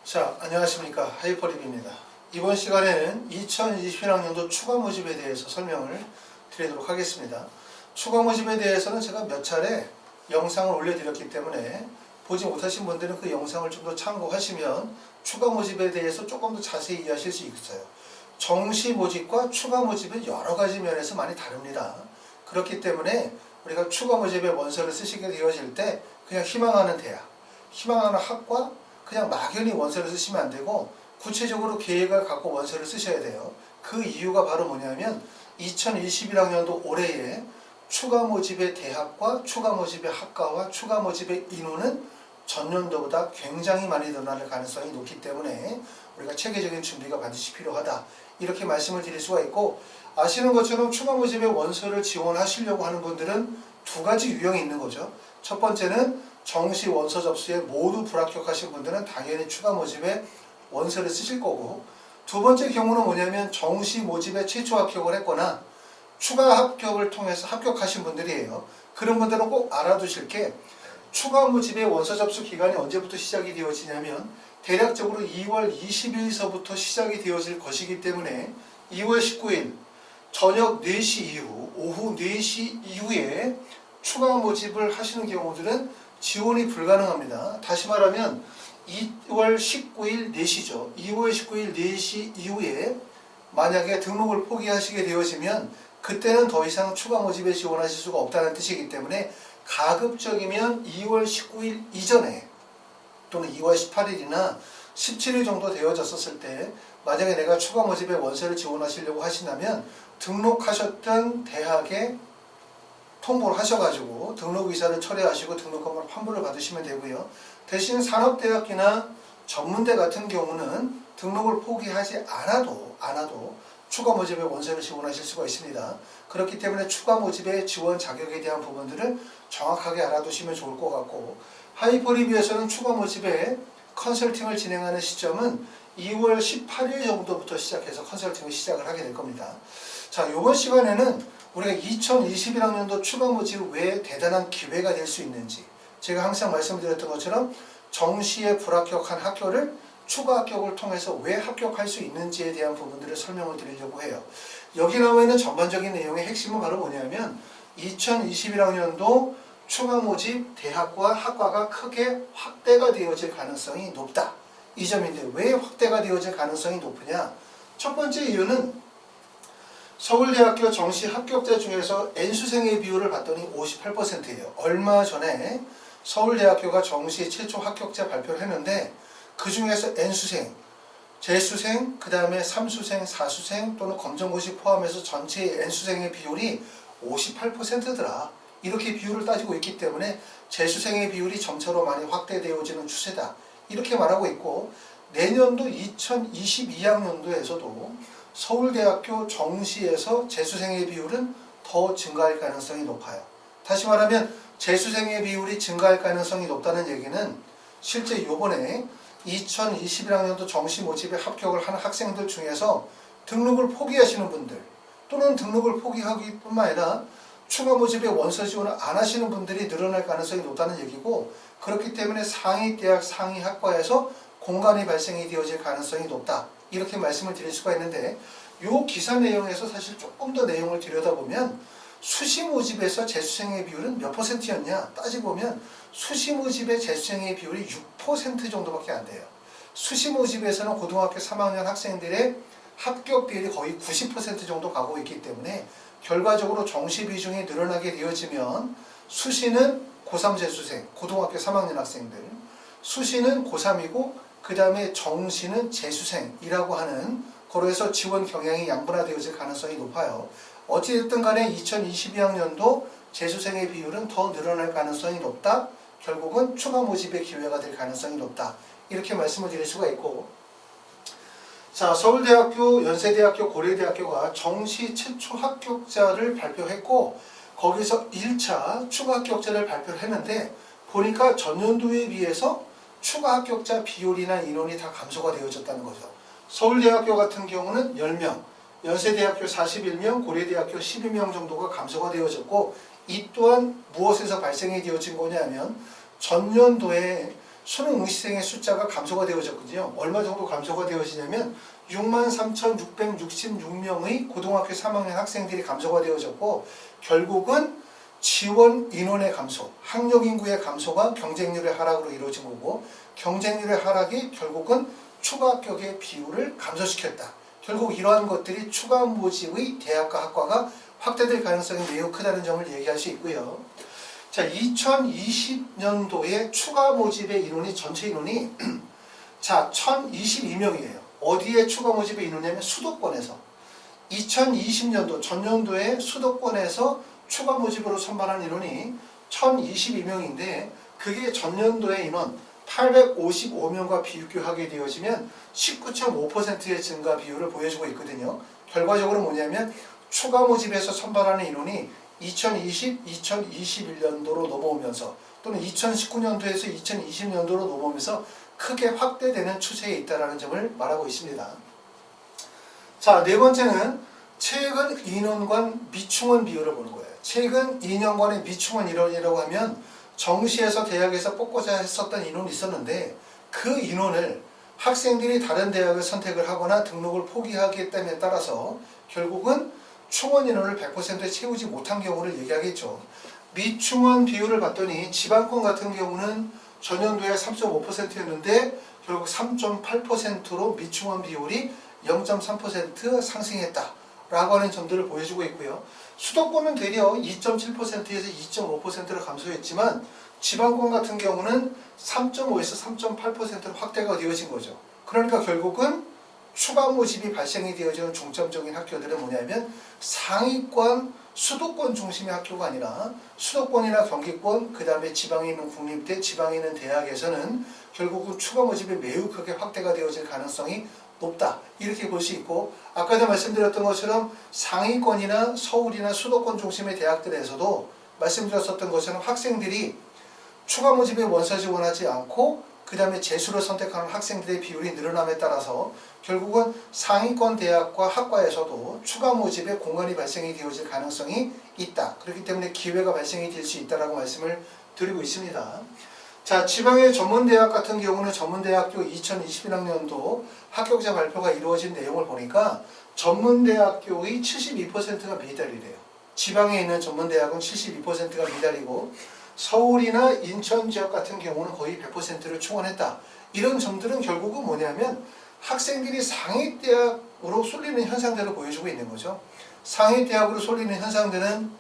자, 안녕하십니까. 하이퍼립입니다. 이번 시간에는 2021학년도 추가 모집에 대해서 설명을 드리도록 하겠습니다. 추가 모집에 대해서는 제가 몇 차례 영상을 올려드렸기 때문에 보지 못하신 분들은 그 영상을 좀 더 참고하시면 추가 모집에 대해서 조금 더 자세히 이해하실 수 있어요. 정시 모집과 추가 모집은 여러 가지 면에서 많이 다릅니다. 그렇기 때문에 우리가 추가 모집의 원서를 쓰시게 되어질 때 그냥 희망하는 대학, 희망하는 학과 그냥 막연히 원서를 쓰시면 안 되고 구체적으로 계획을 갖고 원서를 쓰셔야 돼요. 그 이유가 바로 뭐냐면 2021학년도 올해에 추가 모집의 대학과 추가 모집의 학과와 추가 모집의 인원은 전년도보다 굉장히 많이 늘어날 가능성이 높기 때문에 우리가 체계적인 준비가 반드시 필요하다. 이렇게 말씀을 드릴 수가 있고, 아시는 것처럼 추가 모집의 원서를 지원하시려고 하는 분들은 두 가지 유형이 있는 거죠. 첫 번째는 정시 원서 접수에 모두 불합격하신 분들은 당연히 추가 모집에 원서를 쓰실 거고, 두 번째 경우는 뭐냐면 정시 모집에 최초 합격을 했거나 추가 합격을 통해서 합격하신 분들이에요. 그런 분들은 꼭 알아두실 게, 추가 모집의 원서 접수 기간이 언제부터 시작이 되어지냐면 대략적으로 2월 20일서부터 시작이 되어질 것이기 때문에 2월 19일 저녁 4시 이후, 오후 4시 이후에 추가 모집을 하시는 경우들은 지원이 불가능합니다. 다시 말하면 2월 19일 4시죠. 2월 19일 4시 이후에 만약에 등록을 포기하시게 되어지면 그때는 더 이상 추가 모집에 지원하실 수가 없다는 뜻이기 때문에 가급적이면 2월 19일 이전에 또는 2월 18일이나 17일 정도 되어졌었을 때 만약에 내가 추가 모집에 원서를 지원하시려고 하신다면 등록하셨던 대학에 통보를 하셔가지고 등록 의사를 철회하시고 등록금을 환불을 받으시면 되고요. 대신 산업대학이나 전문대 같은 경우는 등록을 포기하지 않아도 추가 모집에 원서를 지원하실 수가 있습니다. 그렇기 때문에 추가 모집의 지원 자격에 대한 부분들을 정확하게 알아두시면 좋을 것 같고, 하이퍼리뷰에서는 추가 모집에 컨설팅을 진행하는 시점은 2월 18일 정도부터 시작해서 컨설팅을 시작을 하게 될 겁니다. 자, 이번 시간에는 우리가 2021학년도 추가 모집 왜 대단한 기회가 될 수 있는지, 제가 항상 말씀드렸던 것처럼 정시에 불합격한 학교를 추가 합격을 통해서 왜 합격할 수 있는지에 대한 부분들을 설명을 드리려고 해요. 여기 나와 있는 전반적인 내용의 핵심은 바로 뭐냐면 2021학년도 추가 모집 대학과 학과가 크게 확대가 되어질 가능성이 높다. 이 점인데 왜 확대가 되어질 가능성이 높으냐? 첫 번째 이유는 서울대학교 정시 합격자 중에서 N수생의 비율을 봤더니 58%예요. 얼마 전에 서울대학교가 정시 최초 합격자 발표를 했는데 그 중에서 N수생, 재수생, 그 다음에 3수생, 4수생 또는 검정고시 포함해서 전체의 N수생의 비율이 58%더라. 이렇게 비율을 따지고 있기 때문에 재수생의 비율이 점차로 많이 확대되어지는 추세다. 이렇게 말하고 있고, 내년도 2022학년도에서도 서울대학교 정시에서 재수생의 비율은 더 증가할 가능성이 높아요. 다시 말하면 재수생의 비율이 증가할 가능성이 높다는 얘기는 실제 요번에 2021학년도 정시 모집에 합격을 한 학생들 중에서 등록을 포기하시는 분들 또는 등록을 포기하기 뿐만 아니라 추가 모집에 원서 지원을 안 하시는 분들이 늘어날 가능성이 높다는 얘기고, 그렇기 때문에 상위대학, 상위학과에서 공간이 발생이 되어질 가능성이 높다. 이렇게 말씀을 드릴 수가 있는데, 이 기사 내용에서 사실 조금 더 내용을 들여다보면 수시 모집에서 재수생의 비율은 몇 %였냐 따지보면 수시 모집의 재수생의 비율이 6% 정도밖에 안 돼요. 수시 모집에서는 고등학교 3학년 학생들의 합격 비율이 거의 90% 정도 가고 있기 때문에 결과적으로 정시 비중이 늘어나게 되어지면 수시는 고3 재수생, 고등학교 3학년 학생들, 수시는 고3이고 그 다음에 정시는 재수생이라고 하는 거로 해서 지원 경향이 양분화되어질 가능성이 높아요. 어찌됐든 간에 2022학년도 재수생의 비율은 더 늘어날 가능성이 높다. 결국은 추가 모집의 기회가 될 가능성이 높다. 이렇게 말씀을 드릴 수가 있고, 자, 서울대학교, 연세대학교, 고려대학교가 정시 최초 합격자를 발표했고 거기서 1차 추가 합격자를 발표를 했는데 보니까 전년도에 비해서 추가 합격자 비율이나 인원이 다 감소가 되어졌다는 거죠. 서울대학교 같은 경우는 10명, 연세대학교 41명, 고려대학교 12명 정도가 감소가 되어졌고, 이 또한 무엇에서 발생이 되어진 거냐면 전년도에 수능 응시생의 숫자가 감소가 되어졌거든요. 얼마 정도 감소가 되어지냐면 63,666명의 고등학교 3학년 학생들이 감소가 되어졌고, 결국은 지원 인원의 감소, 학력 인구의 감소가 경쟁률의 하락으로 이루어진 거고, 경쟁률의 하락이 결국은 추가 합격의 비율을 감소시켰다. 결국 이러한 것들이 추가 모집의 대학과 학과가 확대될 가능성이 매우 크다는 점을 얘기할 수 있고요. 자, 2020년도에 추가 모집의 인원이, 전체 인원이 자, 1022명이에요. 어디에 추가 모집의 인원이냐면 수도권에서. 2020년도 전년도에 수도권에서 추가 모집으로 선발한 인원이 1022명인데, 그게 전년도의 인원 855명과 비교하게 되어지면 19.5%의 증가 비율을 보여주고 있거든요. 결과적으로 뭐냐면 추가 모집에서 선발하는 인원이 2020, 2021년도로 넘어오면서, 또는 2019년도에서 2020년도로 넘어오면서 크게 확대되는 추세에 있다는 점을 말하고 있습니다. 자, 네 번째는 최근 2년간 미충원 비율을 보는 거예요. 최근 2년간의 미충원 인원이라고 하면 정시에서 대학에서 뽑고자 했었던 인원이 있었는데, 그 인원을 학생들이 다른 대학을 선택을 하거나 등록을 포기하기 때문에 따라서 결국은 충원 인원을 100% 채우지 못한 경우를 얘기하겠죠. 미충원 비율을 봤더니 지방권 같은 경우는 전년도에 3.5%였는데 결국 3.8%로 미충원 비율이 0.3% 상승했다라고 하는 점들을 보여주고 있고요. 수도권은 되려 2.7%에서 2.5%로 감소했지만 지방권 같은 경우는 3.5에서 3.8%로 확대가 되어진 거죠. 그러니까 결국은 추가 모집이 발생이 되어지는 중점적인 학교들은 뭐냐면 상위권 수도권 중심의 학교가 아니라 수도권이나 경기권, 그 다음에 지방에 있는 국립대, 지방에 있는 대학에서는 결국은 추가 모집이 매우 크게 확대가 되어질 가능성이 높다, 이렇게 볼 수 있고, 아까도 말씀드렸던 것처럼 상위권이나 서울이나 수도권 중심의 대학들에서도 말씀드렸었던 것처럼 학생들이 추가 모집에 원서 지원하지 않고 그 다음에 재수를 선택하는 학생들의 비율이 늘어남에 따라서 결국은 상위권 대학과 학과에서도 추가 모집에 공간이 발생이 되어질 가능성이 있다. 그렇기 때문에 기회가 발생이 될 수 있다라고 말씀을 드리고 있습니다. 자, 지방의 전문대학 같은 경우는 전문대학교 2021학년도 합격자 발표가 이루어진 내용을 보니까 전문대학교의 72%가 미달이래요. 지방에 있는 전문대학은 72%가 미달이고, 서울이나 인천 지역 같은 경우는 거의 100%를 충원했다. 이런 점들은 결국은 뭐냐면 학생들이 상위대학으로 쏠리는 현상들을 보여주고 있는 거죠. 상위대학으로 쏠리는 현상들은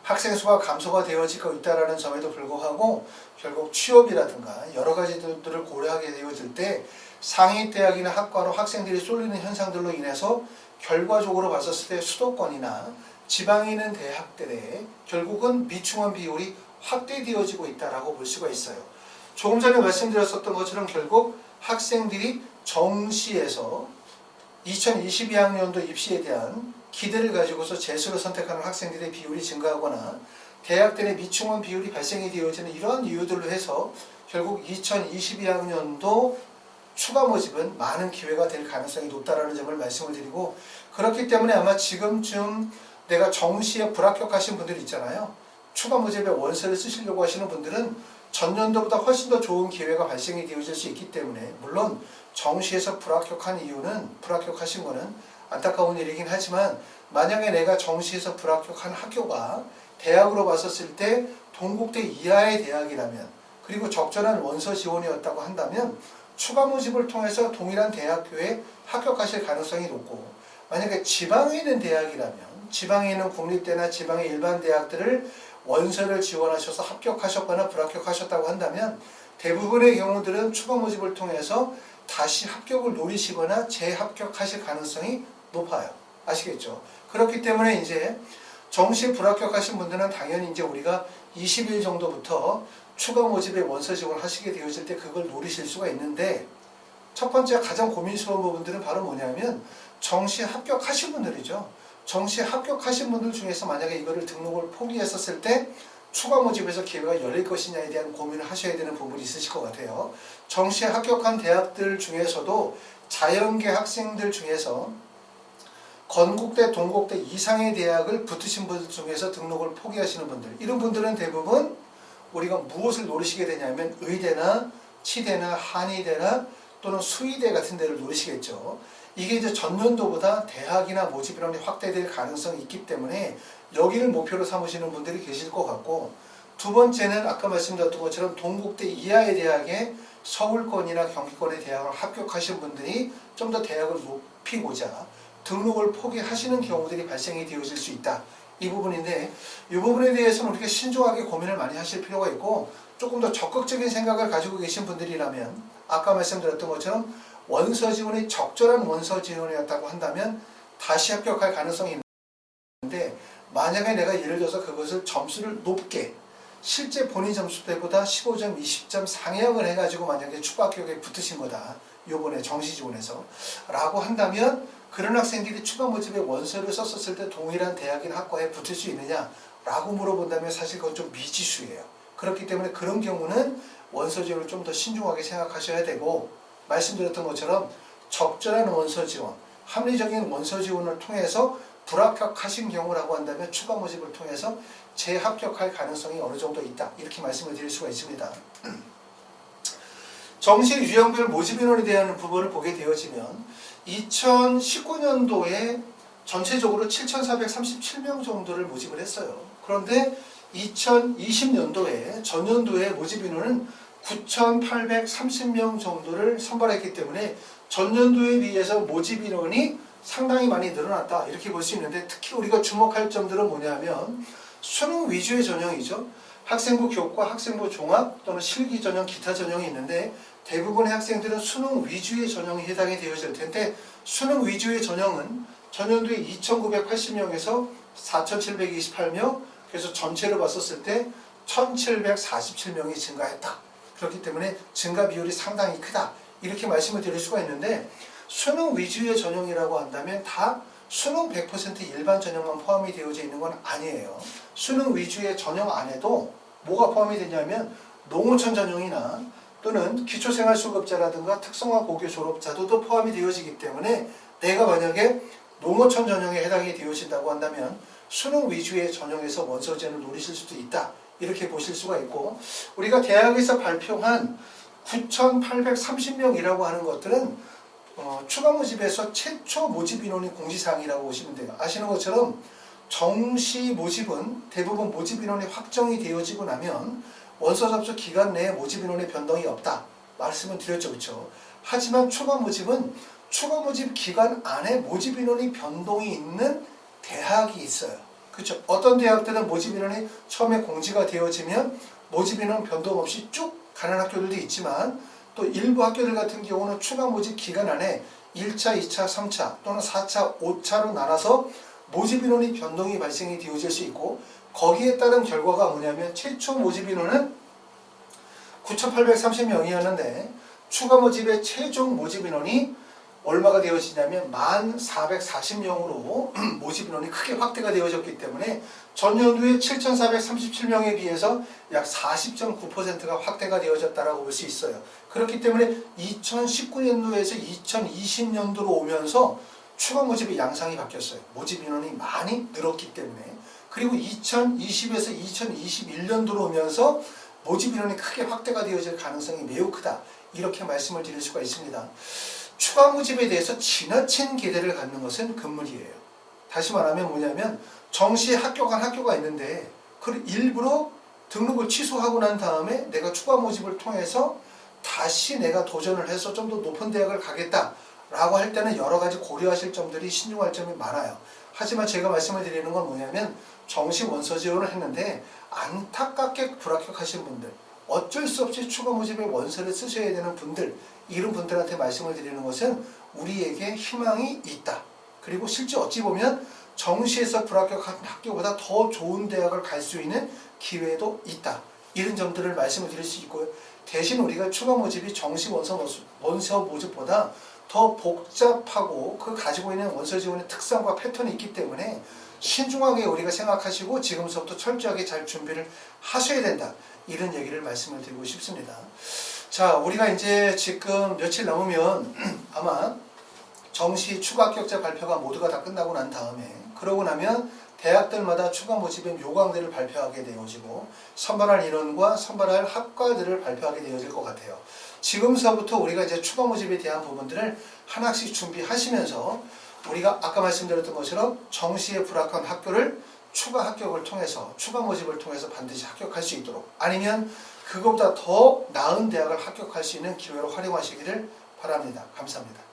학생 수가 감소가 되어지고 있다는 점에도 불구하고 결국 취업이라든가 여러 가지들을 고려하게 되어질 때 상위대학이나 학과로 학생들이 쏠리는 현상들로 인해서 결과적으로 봤었을 때 수도권이나 지방에 있는 대학들의 결국은 미충원 비율이 확대되어지고 있다고 볼 수가 있어요. 조금 전에 말씀드렸었던 것처럼 결국 학생들이 정시에서 2022학년도 입시에 대한 기대를 가지고서 재수를 선택하는 학생들의 비율이 증가하거나 대학들의 미충원 비율이 발생이 되어지는 이러한 이유들로 해서 결국 2022학년도 추가 모집은 많은 기회가 될 가능성이 높다라는 점을 말씀을 드리고, 그렇기 때문에 아마 지금쯤 내가 정시에 불합격하신 분들 있잖아요. 추가 모집에 원서를 쓰시려고 하시는 분들은 전년도보다 훨씬 더 좋은 기회가 발생이 되어질 수 있기 때문에, 물론 정시에서 불합격하신 거는 안타까운 일이긴 하지만, 만약에 내가 정시에서 불합격한 학교가 대학으로 봤었을 때 동국대 이하의 대학이라면, 그리고 적절한 원서 지원이었다고 한다면 추가 모집을 통해서 동일한 대학교에 합격하실 가능성이 높고, 만약에 지방에 있는 대학이라면 지방에 있는 국립대나 지방의 일반 대학들을 원서를 지원하셔서 합격하셨거나 불합격하셨다고 한다면 대부분의 경우들은 추가 모집을 통해서 다시 합격을 노리시거나 재합격하실 가능성이 높아요. 아시겠죠? 그렇기 때문에 이제 정시 불합격하신 분들은 당연히 이제 우리가 20일 정도부터 추가 모집에 원서 지원하시게 되어질 때 그걸 노리실 수가 있는데, 첫 번째 가장 고민스러운 부분들은 바로 뭐냐면 정시 합격하신 분들이죠. 정시 합격하신 분들 중에서 만약에 이거를 등록을 포기했었을 때 추가 모집에서 기회가 열릴 것이냐에 대한 고민을 하셔야 되는 부분이 있으실 것 같아요. 정시에 합격한 대학들 중에서도 자연계 학생들 중에서 건국대, 동국대 이상의 대학을 붙으신 분들 중에서 등록을 포기하시는 분들, 이런 분들은 대부분 우리가 무엇을 노리시게 되냐면 의대나 치대나 한의대나 또는 수의대 같은 데를 노리시겠죠. 이게 이제 전년도보다 대학이나 모집 인원이 확대될 가능성이 있기 때문에 여기를 목표로 삼으시는 분들이 계실 것 같고, 두 번째는 아까 말씀드렸던 것처럼 동국대 이하의 대학에 서울권이나 경기권의 대학을 합격하신 분들이 좀 더 대학을 높이고자 등록을 포기하시는 경우들이 발생이 되어질 수 있다. 이 부분인데, 이 부분에 대해서는 우리가 신중하게 고민을 많이 하실 필요가 있고, 조금 더 적극적인 생각을 가지고 계신 분들이라면 아까 말씀드렸던 것처럼 원서 지원이 적절한 원서 지원이었다고 한다면 다시 합격할 가능성이 있는데, 만약에 내가 예를 들어서 그것을 점수를 높게 실제 본인 점수대보다 15점, 20점 상향을 해가지고 만약에 추가 합격에 붙으신 거다, 요번에 정시 지원에서 라고 한다면 그런 학생들이 추가 모집에 원서를 썼었을 때 동일한 대학이나 학과에 붙을 수 있느냐 라고 물어본다면 사실 그건 좀 미지수예요. 그렇기 때문에 그런 경우는 원서 지원을 좀 더 신중하게 생각하셔야 되고, 말씀드렸던 것처럼 적절한 원서 지원, 합리적인 원서 지원을 통해서 불합격하신 경우라고 한다면 추가 모집을 통해서 재합격할 가능성이 어느 정도 있다, 이렇게 말씀을 드릴 수가 있습니다. 정시 유형별 모집 인원에 대한 부분을 보게 되어지면 2019년도에 전체적으로 7,437명 정도를 모집을 했어요. 그런데 2020년도에 전년도에 모집 인원은 9,830명 정도를 선발했기 때문에 전년도에 비해서 모집 인원이 상당히 많이 늘어났다, 이렇게 볼 수 있는데, 특히 우리가 주목할 점들은 뭐냐면 수능 위주의 전형이죠. 학생부 교과, 학생부 종합 또는 실기 전형, 기타 전형이 있는데 대부분의 학생들은 수능 위주의 전형이 해당이 되어질 텐데, 수능 위주의 전형은 전년도에 2,980명에서 4,728명, 그래서 전체로 봤었을 때 1,747명이 증가했다. 그렇기 때문에 증가 비율이 상당히 크다, 이렇게 말씀을 드릴 수가 있는데, 수능 위주의 전형이라고 한다면 다 수능 100% 일반 전형만 포함이 되어져 있는 건 아니에요. 수능 위주의 전형 안에도 뭐가 포함이 되냐면 농어촌 전형이나 또는 기초생활수급자라든가 특성화 고교 졸업자도 포함이 되어지기 때문에, 내가 만약에 농어촌 전형에 해당이 되어진다고 한다면 수능 위주의 전형에서 원서 지원을 노리실 수도 있다, 이렇게 보실 수가 있고, 우리가 대학에서 발표한 9,830명이라고 하는 것들은 추가 모집에서 최초 모집 인원이 공지사항이라고 보시면 돼요. 아시는 것처럼 정시 모집은 대부분 모집 인원이 확정이 되어지고 나면 원서 접수 기간 내에 모집 인원의 변동이 없다, 말씀을 드렸죠, 그렇죠? 하지만 추가 모집은 추가 모집 기간 안에 모집 인원이 변동이 있는 대학이 있어요. 그렇죠? 어떤 대학들은 모집 인원이 처음에 공지가 되어지면 모집 인원 변동 없이 쭉 가는 학교들도 있지만, 또 일부 학교들 같은 경우는 추가 모집 기간 안에 1차, 2차, 3차 또는 4차, 5차로 나눠서 모집 인원이 변동이 발생이 되어질 수 있고, 거기에 따른 결과가 뭐냐면 최초 모집 인원은 9,830명이었는데 추가 모집의 최종 모집 인원이 얼마가 되어지냐면 1,440명으로 모집 인원이 크게 확대가 되어졌기 때문에 전년도에 7,437명에 비해서 약 40.9%가 확대가 되어졌다라고 볼 수 있어요. 그렇기 때문에 2019년도에서 2020년도로 오면서 추가 모집의 양상이 바뀌었어요. 모집 인원이 많이 늘었기 때문에. 그리고 2020에서 2021년도로 오면서 모집 인원이 크게 확대가 되어질 가능성이 매우 크다, 이렇게 말씀을 드릴 수가 있습니다. 추가 모집에 대해서 지나친 기대를 갖는 것은 금물이에요. 다시 말하면 뭐냐면 정시에 합격한 학교가 있는데 그 일부러 등록을 취소하고 난 다음에 내가 추가 모집을 통해서 다시 내가 도전을 해서 좀 더 높은 대학을 가겠다라고 할 때는 여러 가지 고려하실 점들이, 신중할 점이 많아요. 하지만 제가 말씀을 드리는 건 뭐냐면 정시 원서 지원을 했는데 안타깝게 불합격하신 분들, 어쩔 수 없이 추가 모집에 원서를 쓰셔야 되는 분들, 이런 분들한테 말씀을 드리는 것은 우리에게 희망이 있다. 그리고 실제 어찌 보면 정시에서 불합격한 학교보다 더 좋은 대학을 갈 수 있는 기회도 있다. 이런 점들을 말씀을 드릴 수 있고요. 대신 우리가 추가 모집이 정시 원서 모집보다 더 복잡하고 그 가지고 있는 원서 지원의 특성과 패턴이 있기 때문에 신중하게 우리가 생각하시고 지금부터 철저하게 잘 준비를 하셔야 된다, 이런 얘기를 말씀을 드리고 싶습니다. 자, 우리가 이제 지금 며칠 남으면 아마 정시 추가 합격자 발표가 모두가 다 끝나고 난 다음에, 그러고 나면 대학들마다 추가 모집의 요강들을 발표하게 되어지고 선발할 인원과 선발할 학과들을 발표하게 되어질 것 같아요. 지금서부터 우리가 이제 추가 모집에 대한 부분들을 하나씩 준비하시면서 우리가 아까 말씀드렸던 것처럼 정시에 불합격한 학교를 추가 합격을 통해서 추가 모집을 통해서 반드시 합격할 수 있도록, 아니면 그것보다 더 나은 대학을 합격할 수 있는 기회로 활용하시기를 바랍니다. 감사합니다.